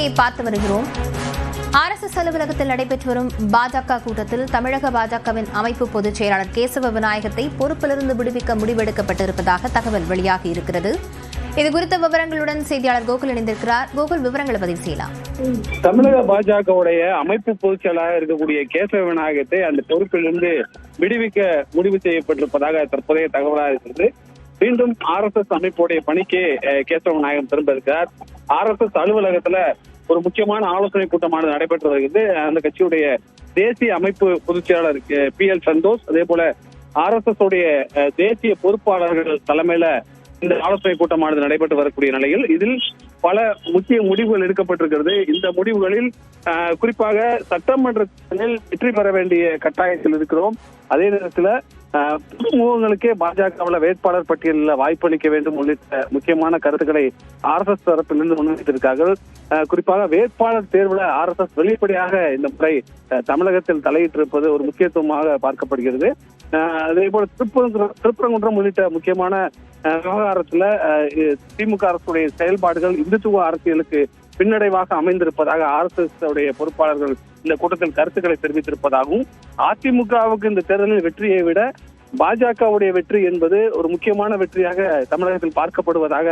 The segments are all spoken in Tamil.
செய்தியை பார்த்து வருகிறோம். RSS அலுவலகத்தில் நடைபெற்று வரும் பாஜக கூட்டத்தில் தமிழக பாஜகவின் அமைப்பு பொதுச் செயலாளர் கேசவ விநாயகத்தை பொறுப்பிலிருந்து விடுவிக்க முடிவெடுக்கப்பட்டிருப்பதாக தகவல் வெளியாகி இருக்கிறது. இது குறித்த விவரங்களுடன் செய்தியாளர் கோகுல் இணைந்திருக்கிறார். கோகுல், விவரங்களை பதிவு செய்யலாம். தமிழக பாஜகவுடைய அமைப்பு பொதுச் செயலாளர் இருக்கக்கூடிய கேசவ விநாயகத்தை அந்த பொறுப்பிலிருந்து விடுவிக்க முடிவு செய்யப்பட்டிருப்பதாக தற்போதைய தகவலாக இருக்கிறது. மீண்டும் RSS அமைப்புடைய பணிக்கு கேசவ விநாயகம் திரும்ப இருக்கிறார். RSS அலுவலகத்துல ஒரு முக்கியமான ஆலோசனை கூட்டமானது நடைபெற்று வருகிறது. அந்த கட்சியுடைய தேசிய அமைப்பு பொதுச் செயலாளர் PL சந்தோஷ், அதே போல RSS உடைய தேசிய பொறுப்பாளர்கள் தலைமையில இந்த ஆலோசனை கூட்டமானது நடைபெற்று வரக்கூடிய நிலையில் இதில் பல முக்கிய முடிவுகள் எடுக்கப்பட்டிருக்கிறது. இந்த முடிவுகளில் குறிப்பாக சட்டமன்றத்தில் வெற்றி பெற வேண்டிய கட்டாயத்தில் இருக்கிறோம். அதே நேரத்தில் முகங்களுக்கே பாஜகவில் வேட்பாளர் பட்டியலில் வாய்ப்பளிக்க வேண்டும் உள்ளிட்ட முக்கியமான கருத்துக்களை RSS தரப்பிலிருந்து முன்வைத்திருக்கார்கள். குறிப்பாக வேட்பாளர் தேர்வுல RSS வெளிப்படையாக இந்த முறை தமிழகத்தில் தலையிட்டிருப்பது ஒரு முக்கியத்துவமாக பார்க்கப்படுகிறது. அதே போல திருப்பரங்குன்றம் உள்ளிட்ட முக்கியமான விவகாரத்துல திமுக அரசுடைய செயல்பாடுகள் இந்துத்துவ அரசியலுக்கு பின்னடைவாக அமைந்திருப்பதாக RSS உடைய பொறுப்பாளர்கள் இந்த கூட்டத்தில் கருத்துக்களை தெரிவித்திருப்பதாகவும், அதிமுகவுக்கு இந்த தேர்தலில் வெற்றியை விட பாஜகவுடைய வெற்றி என்பது ஒரு முக்கியமான வெற்றியாக தமிழகத்தில் பார்க்கப்படுவதாக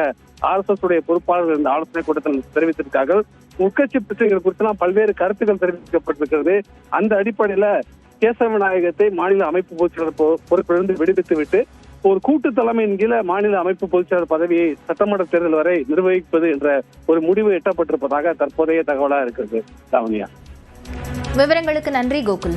RSS உடைய பொறுப்பாளர்கள் இந்த ஆலோசனை கூட்டத்தில் தெரிவித்திருக்கார்கள். உட்கட்சி பிரச்சனைகள் குறித்தெல்லாம் பல்வேறு கருத்துக்கள் தெரிவிக்கப்பட்டிருக்கிறது. அந்த அடிப்படையில கேசவ விநாயகத்தை மாநில அமைப்பு பொதுச்செயலாளர் பொறுப்பிலிருந்து விடுவித்துவிட்டு ஒரு கூட்டு தலைமையின் கீழே மாநில அமைப்பு பொதுச்செயலாளர் பதவியை சட்டமன்ற தேர்தல் வரை நிர்வகிப்பது என்ற ஒரு முடிவு எட்டப்பட்டிருப்பதாக தற்போதைய தகவலாக இருக்கிறது. லாவண்யா, விவரங்களுக்கு நன்றி கோகுல்.